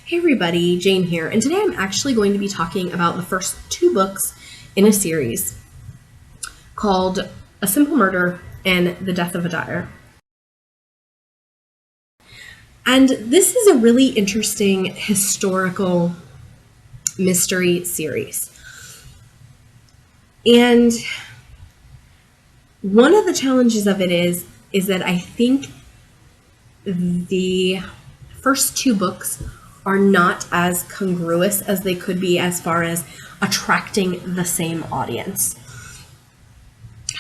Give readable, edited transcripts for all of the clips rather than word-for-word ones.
Hey everybody, Jane here, and today I'm actually going to be talking about the first two books in a series called A Simple Murder and The Death of a Dyer. And this is a really interesting historical mystery series. And one of the challenges of it is that I think the first two books are not as congruous as they could be as far as attracting the same audience.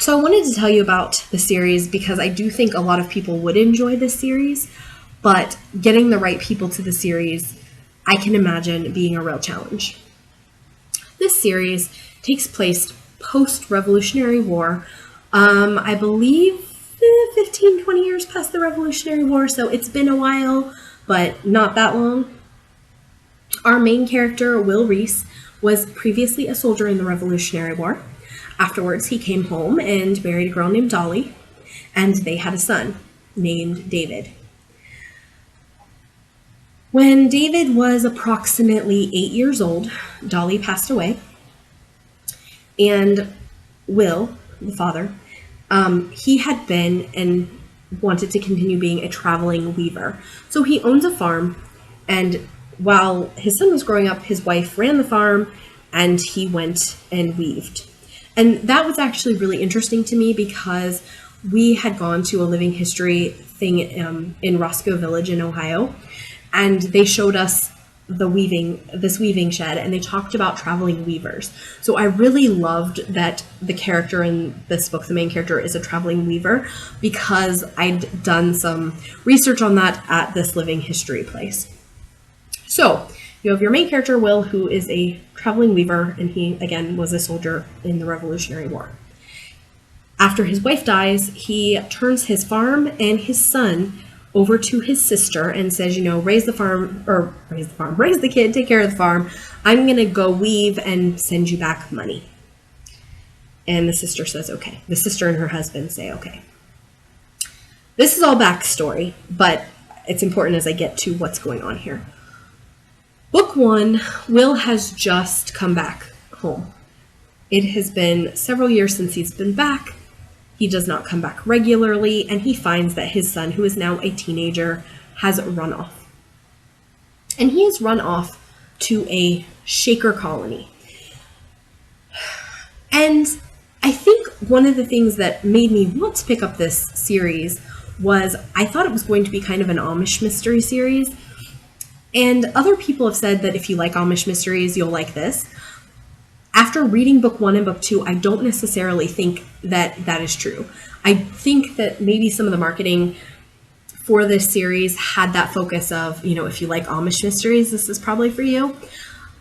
So I wanted to tell you about the series because I do think a lot of people would enjoy this series, but getting the right people to the series, I can imagine being a real challenge. This series takes place post-Revolutionary War. I believe 15, 20 years past the Revolutionary War, so it's been a while, but not that long. Our main character, Will Rees, was previously a soldier in the Revolutionary War. Afterwards, he came home and married a girl named Dolly, and they had a son named David. When David was approximately 8 years old, Dolly passed away, and Will, the father, he had been and wanted to continue being a traveling weaver. So he owns a farm, and while his son was growing up, his wife ran the farm and he went and weaved. And that was actually really interesting to me because we had gone to a living history thing in Roscoe Village in Ohio, and they showed us this weaving shed, and they talked about traveling weavers. So I really loved that the character in this book, the main character, is a traveling weaver because I'd done some research on that at this living history place. So you have your main character, Will, who is a traveling weaver, and he, again, was a soldier in the Revolutionary War. After his wife dies, he turns his farm and his son over to his sister and says, raise the kid, take care of the farm. I'm going to go weave and send you back money. And the sister says, okay. The sister and her husband say, okay. This is all backstory, but it's important as I get to what's going on here. Book 1, Will has just come back home. It has been several years since he's been back. He does not come back regularly, and he finds that his son, who is now a teenager, has run off. And he has run off to a Shaker colony. And I think one of the things that made me want to pick up this series was I thought it was going to be kind of an Amish mystery series. And other people have said that if you like Amish mysteries, you'll like this. After reading book 1 and book 2, I don't necessarily think that that is true. I think that maybe some of the marketing for this series had that focus of, if you like Amish mysteries, this is probably for you.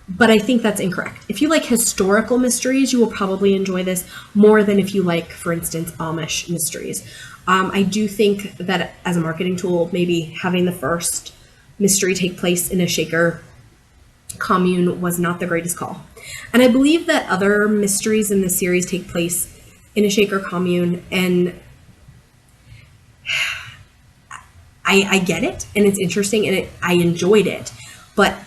But I think that's incorrect. If you like historical mysteries, you will probably enjoy this more than if you like, for instance, Amish mysteries. I do think that as a marketing tool, maybe having the first mystery take place in a Shaker commune was not the greatest call. And I believe that other mysteries in this series take place in a Shaker commune, and I get it, and it's interesting, and I enjoyed it, but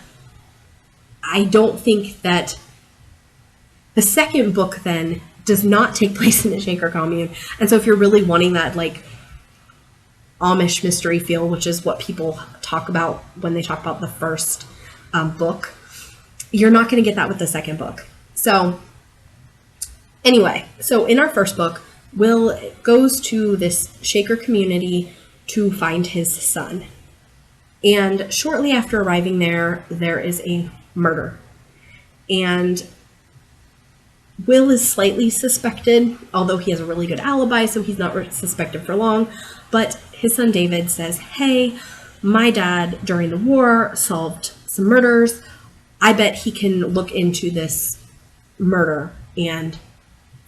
I don't think that the second book then does not take place in a Shaker commune. And so if you're really wanting that Amish mystery feel, which is what people talk about when they talk about the first book, you're not going to get that with the second book. So anyway, so in our first book, Will goes to this Shaker community to find his son. And shortly after arriving there, there is a murder. And Will is slightly suspected, although he has a really good alibi, so he's not suspected for long. But his son David says, hey, my dad during the war solved some murders. I bet he can look into this murder and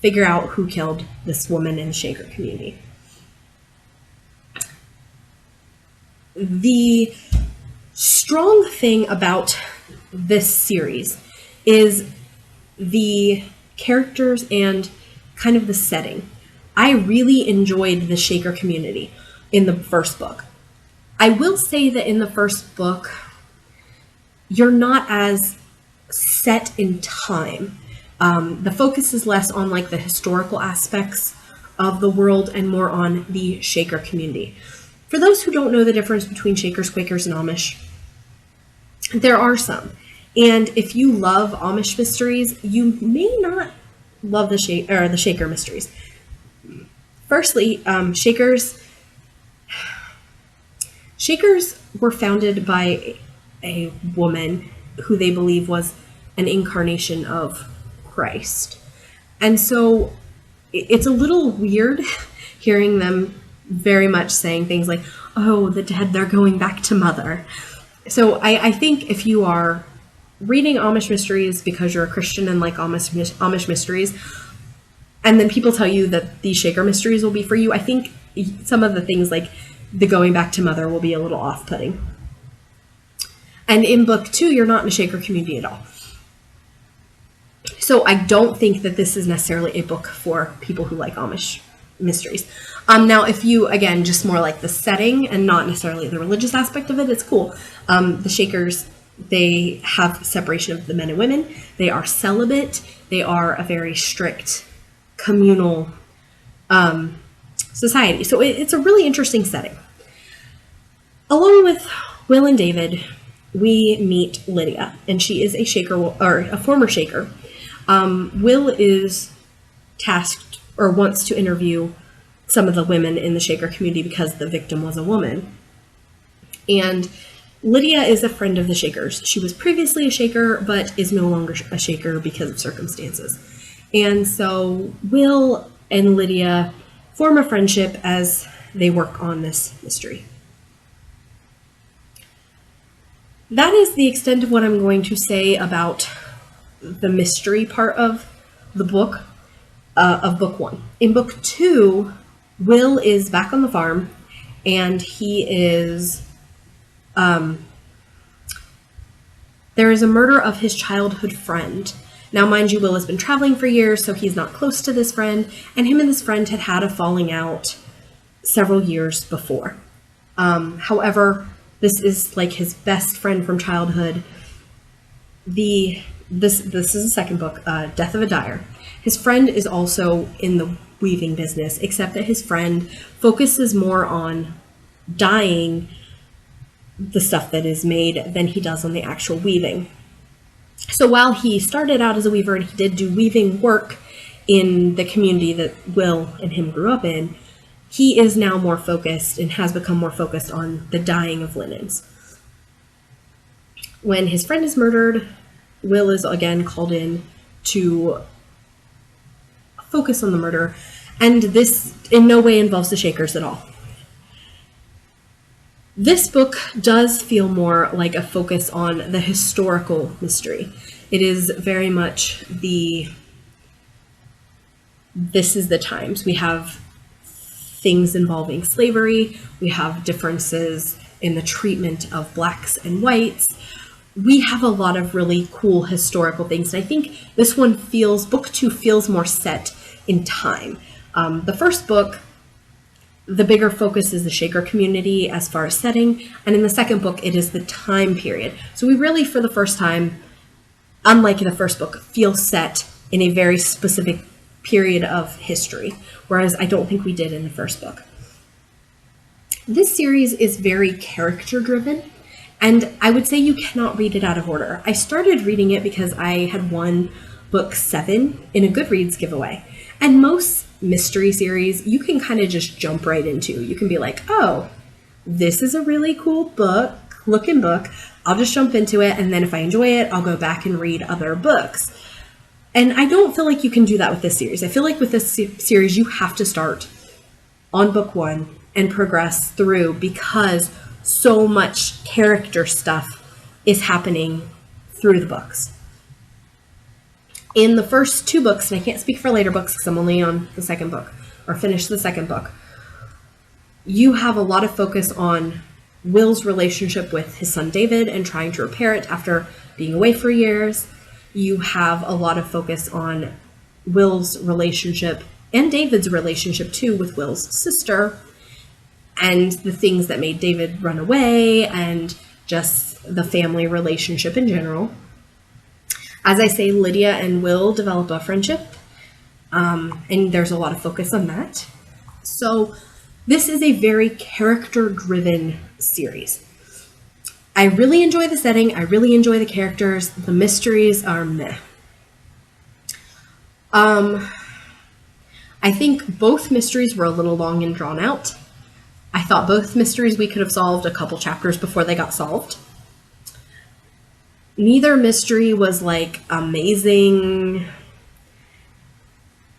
figure out who killed this woman in the Shaker community. The strong thing about this series is the characters and kind of the setting. I really enjoyed the Shaker community in the first book. I will say that in the first book, you're not as set in time. The focus is less on like the historical aspects of the world and more on the Shaker community. For those who don't know the difference between Shakers, Quakers, and Amish, there are some. And if you love Amish mysteries, you may not love the Shaker mysteries. Firstly, Shakers were founded by a woman who they believe was an incarnation of Christ. And so it's a little weird hearing them very much saying things like, oh, the dead, they're going back to mother. So I think if you are reading Amish mysteries because you're a Christian and like Amish mysteries, and then people tell you that these Shaker mysteries will be for you, I think some of the things like the going back to mother will be a little off-putting. And in book 2, you're not in a Shaker community at all. So I don't think that this is necessarily a book for people who like Amish mysteries. Now, if you, again, just more like the setting and not necessarily the religious aspect of it, it's cool. The Shakers, they have separation of the men and women. They are celibate. They are a very strict communal society. So it's a really interesting setting. Along with Will and David, we meet Lydia, and she is a Shaker, or a former Shaker. Will is tasked or wants to interview some of the women in the Shaker community because the victim was a woman. And Lydia is a friend of the Shakers. She was previously a Shaker, but is no longer a Shaker because of circumstances. And so Will and Lydia form a friendship as they work on this mystery. That is the extent of what I'm going to say about the mystery part of the book, of book 1. In book 2, Will is back on the farm, and he is, there is a murder of his childhood friend. Now, mind you, Will has been traveling for years, so he's not close to this friend, and him and this friend had had a falling out several years before. However, this is like his best friend from childhood. This is the second book, Death of a Dyer. His friend is also in the weaving business, except that his friend focuses more on dyeing the stuff that is made than he does on the actual weaving. So while he started out as a weaver and he did do weaving work in the community that Will and him grew up in, he is now more focused and has become more focused on the dyeing of linens. When his friend is murdered, Will is again called in to focus on the murder, and this in no way involves the Shakers at all. This book does feel more like a focus on the historical mystery. It is very much this is the times. We have things involving slavery. We have differences in the treatment of blacks and whites. We have a lot of really cool historical things. And I think this one book 2 feels more set in time. The first book, the bigger focus is the Shaker community as far as setting. And in the second book, it is the time period. So we really, for the first time, unlike the first book, feel set in a very specific period of history, whereas I don't think we did in the first book. This series is very character-driven, and I would say you cannot read it out of order. I started reading it because I had won book 7 in a Goodreads giveaway, and most mystery series you can kind of just jump right into. You can be like, oh, this is a really cool looking book. I'll just jump into it, and then if I enjoy it, I'll go back and read other books. And I don't feel like you can do that with this series. I feel like with this series, you have to start on book 1 and progress through because so much character stuff is happening through the books. In the first 2 books, and I can't speak for later books because I'm only on the second book, or finished the second book, you have a lot of focus on Will's relationship with his son David and trying to repair it after being away for years. You have a lot of focus on Will's relationship and David's relationship too with Will's sister and the things that made David run away and just the family relationship in general. As I say, Lydia and Will develop a friendship, and there's a lot of focus on that. So this is a very character-driven series. I really enjoy the setting. I really enjoy the characters. The mysteries are meh. I think both mysteries were a little long and drawn out. I thought both mysteries we could have solved a couple chapters before they got solved. Neither mystery was like amazing.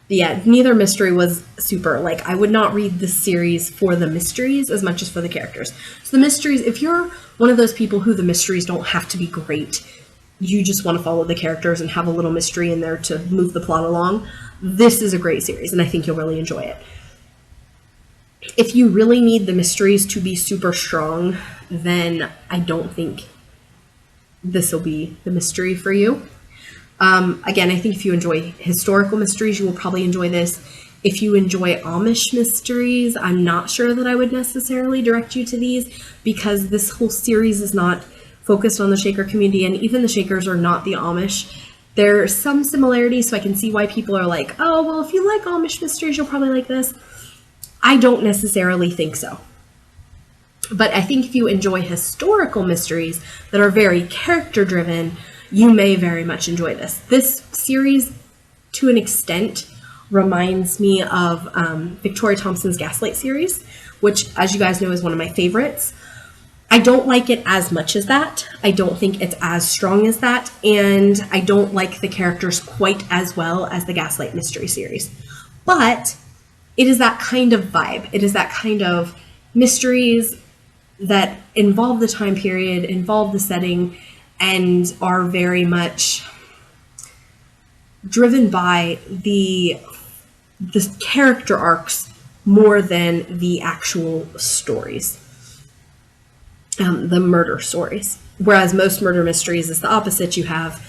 Yeah, neither mystery was super. Like, I would not read this series for the mysteries as much as for the characters. So the mysteries, if you're one of those people who the mysteries don't have to be great, you just want to follow the characters and have a little mystery in there to move the plot along, this is a great series, and I think you'll really enjoy it. If you really need the mysteries to be super strong, then I don't think this will be the mystery for you. Again, I think if you enjoy historical mysteries, you will probably enjoy this. If you enjoy Amish mysteries, I'm not sure that I would necessarily direct you to these, because this whole series is not focused on the Shaker community, and even the Shakers are not the Amish. There's some similarities, so I can see why people are like, oh, well, if you like Amish mysteries, you'll probably like this. I don't necessarily think so. But I think if you enjoy historical mysteries that are very character-driven, you may very much enjoy this. This series, to an extent, reminds me of Victoria Thompson's Gaslight series, which, as you guys know, is one of my favorites. I don't like it as much as that. I don't think it's as strong as that, and I don't like the characters quite as well as the Gaslight mystery series. But it is that kind of vibe. It is that kind of mysteries that involve the time period, involve the setting, and are very much driven by the character arcs more than the actual stories, the murder stories. Whereas most murder mysteries is the opposite. You have,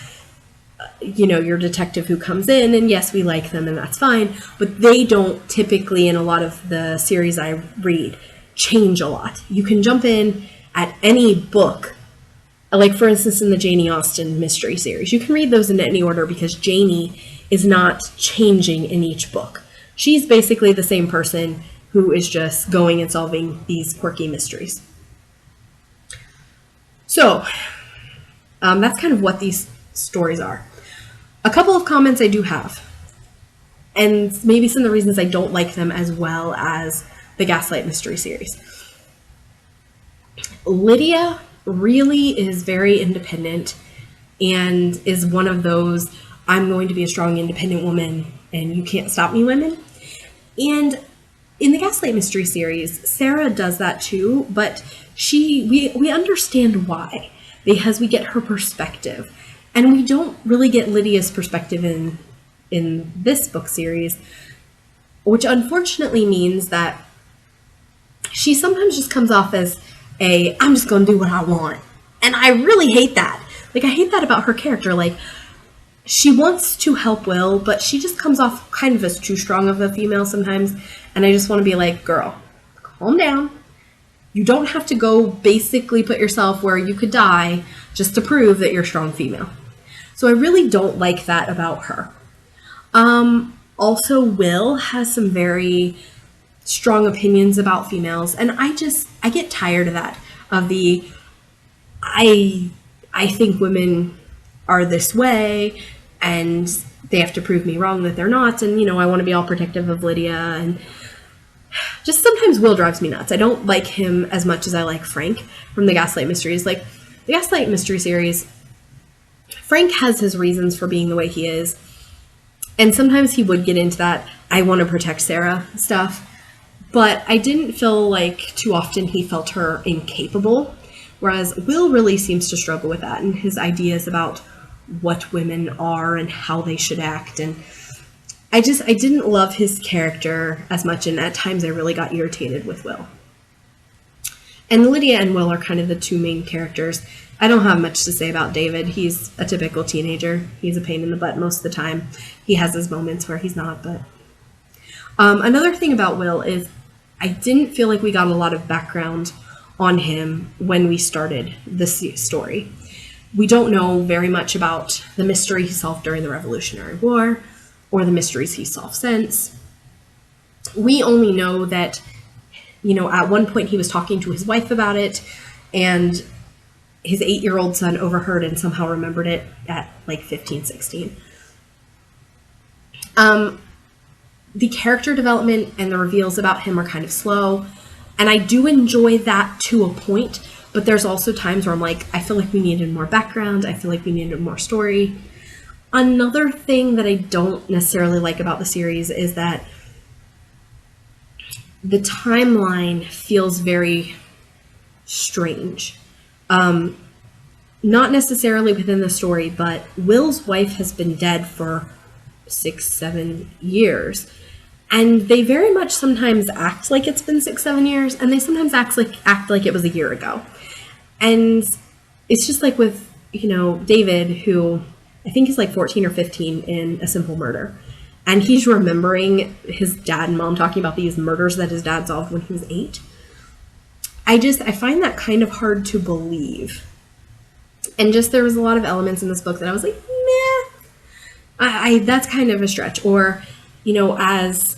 your detective who comes in, and yes, we like them, and that's fine, but they don't typically, in a lot of the series I read, change a lot. You can jump in at any book. Like, for instance, in the Janie Austen mystery series, you can read those in any order because Janie is not changing in each book. She's basically the same person who is just going and solving these quirky mysteries. So, that's kind of what these stories are. A couple of comments I do have, and maybe some of the reasons I don't like them as well as the Gaslight mystery series. Lydia really is very independent and is one of those, I'm going to be a strong, independent woman and you can't stop me women. And in the Gaslight mystery series, Sarah does that too, but we understand why, because we get her perspective. And we don't really get Lydia's perspective in this book series, which unfortunately means that she sometimes just comes off as I'm just going to do what I want. And I really hate that. Like, I hate that about her character. Like, she wants to help Will, but she just comes off kind of as too strong of a female sometimes. And I just want to be like, girl, calm down. You don't have to go basically put yourself where you could die just to prove that you're a strong female. So I really don't like that about her. Also, Will has some very strong opinions about females, and I get tired of that, of the I think women are this way and they have to prove me wrong that they're not, and I want to be all protective of Lydia, and just sometimes Will drives me nuts. I don't like him as much as I like Frank from the Gaslight mysteries. Like, the Gaslight mystery series, Frank has his reasons for being the way he is, and sometimes he would get into that I want to protect Sarah stuff. But I didn't feel like too often he felt her incapable, whereas Will really seems to struggle with that and his ideas about what women are and how they should act. And I didn't love his character as much, and at times I really got irritated with Will. And Lydia and Will are kind of the two main characters. I don't have much to say about David. He's a typical teenager. He's a pain in the butt most of the time. He has his moments where he's not, but... Another thing about Will is I didn't feel like we got a lot of background on him when we started this story. We don't know very much about the mystery he solved during the Revolutionary War or the mysteries he solved since. We only know that, at one point he was talking to his wife about it, and his 8-year-old son overheard and somehow remembered it at like 15, 16. The character development and the reveals about him are kind of slow, and I do enjoy that to a point, but there's also times where I'm like, I feel like we needed more background, I feel like we needed more story. Another thing that I don't necessarily like about the series is that the timeline feels very strange. Not necessarily within the story, but Will's wife has been dead for 6-7 years. And they very much sometimes act like it's been 6-7 years, and they sometimes act like it was a year ago. And it's just like with, David, who I think is like 14 or 15 in A Simple Murder. And he's remembering his dad and mom talking about these murders that his dad solved when he was 8. I find that kind of hard to believe. And just there was a lot of elements in this book that I was like, meh. That's kind of a stretch. Or, as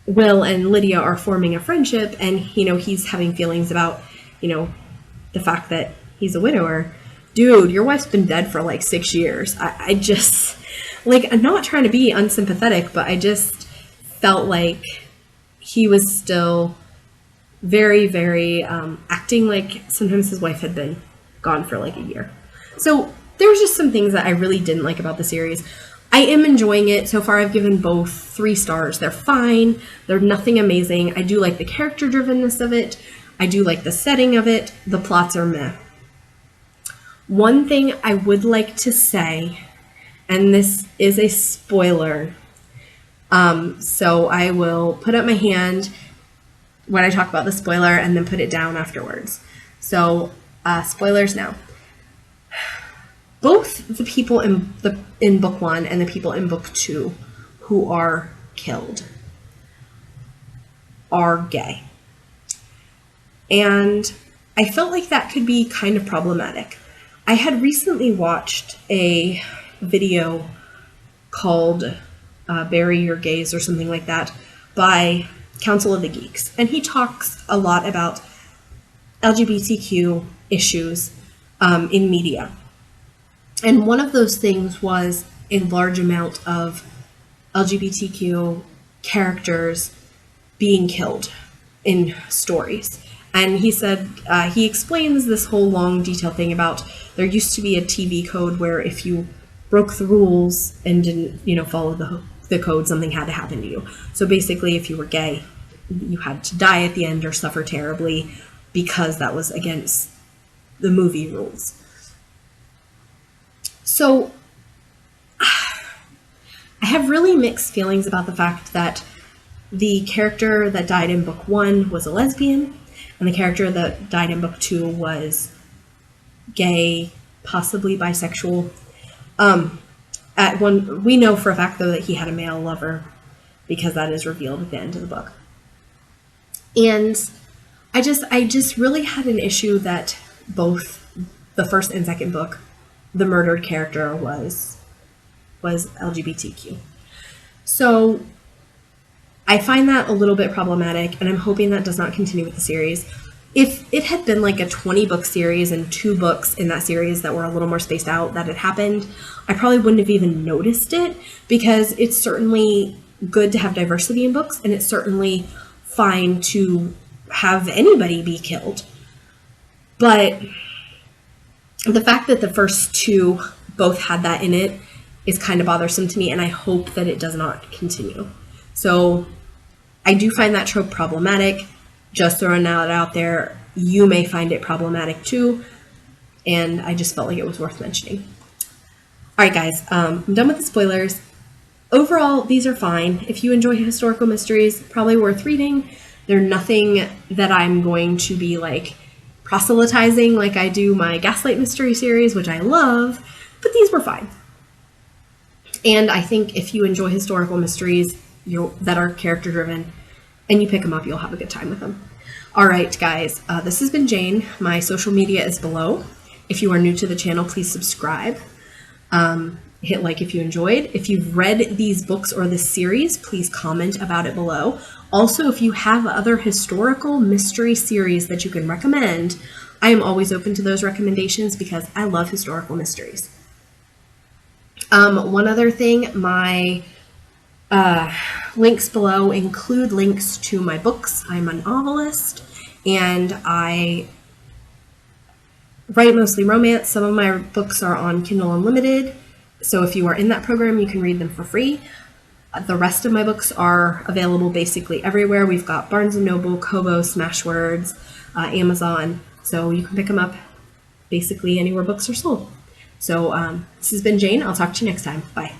Will and Lydia are forming a friendship and, he's having feelings about, the fact that he's a widower. Dude, your wife's been dead for like 6 years. I just, I'm not trying to be unsympathetic, but I just felt like he was still very, very acting like sometimes his wife had been gone for like a year. So there's just some things that I really didn't like about the series. I am enjoying it. So far I've given both 3 stars. They're fine. They're nothing amazing. I do like the character drivenness of it. I do like the setting of it. The plots are meh. One thing I would like to say, and this is a spoiler, so I will put up my hand when I talk about the spoiler and then put it down afterwards. So, spoilers now. Both the people in book 1 and the people in book 2 who are killed are gay. And I felt like that could be kind of problematic. I had recently watched a video called Bury Your Gays or something like that by Council of the Geeks. And he talks a lot about LGBTQ issues in media. And one of those things was a large amount of LGBTQ characters being killed in stories. And he said, he explains this whole long detailed thing about there used to be a TV code where if you broke the rules and didn't, follow the code, something had to happen to you. So basically, if you were gay, you had to die at the end or suffer terribly because that was against the movie rules. So I have really mixed feelings about the fact that the character that died in book 1 was a lesbian, and the character that died in book 2 was gay, possibly bisexual. We know for a fact, though, that he had a male lover because that is revealed at the end of the book. And I just really had an issue that both the first and second book, the murdered character was LGBTQ. So I find that a little bit problematic, and I'm hoping that does not continue with the series. If it had been like a 20-book series and 2 books in that series that were a little more spaced out that had happened, I probably wouldn't have even noticed it, because it's certainly good to have diversity in books, and it's certainly fine to have anybody be killed. But the fact that the first 2 both had that in it is kind of bothersome to me, and I hope that it does not continue. So I do find that trope problematic. Just throwing that out there, you may find it problematic too, and I just felt like it was worth mentioning. All right, guys, I'm done with the spoilers. Overall, these are fine. If you enjoy historical mysteries, probably worth reading. They're nothing that I'm going to be like proselytizing like I do my Gaslight Mystery series, which I love, but these were fine. And I think if you enjoy historical mysteries that are character driven and you pick them up, you'll have a good time with them. All right, guys, this has been Jane. My social media is below. If you are new to the channel, please subscribe. Hit like if you enjoyed. If you've read these books or this series, please comment about it below. Also, if you have other historical mystery series that you can recommend, I am always open to those recommendations because I love historical mysteries. One other thing, my links below include links to my books. I'm a novelist and I write mostly romance. Some of my books are on Kindle Unlimited, so if you are in that program, you can read them for free. The rest of my books are available basically everywhere. We've got Barnes & Noble, Kobo, Smashwords, Amazon, so you can pick them up basically anywhere books are sold. So this has been Jane. I'll talk to you next time. Bye.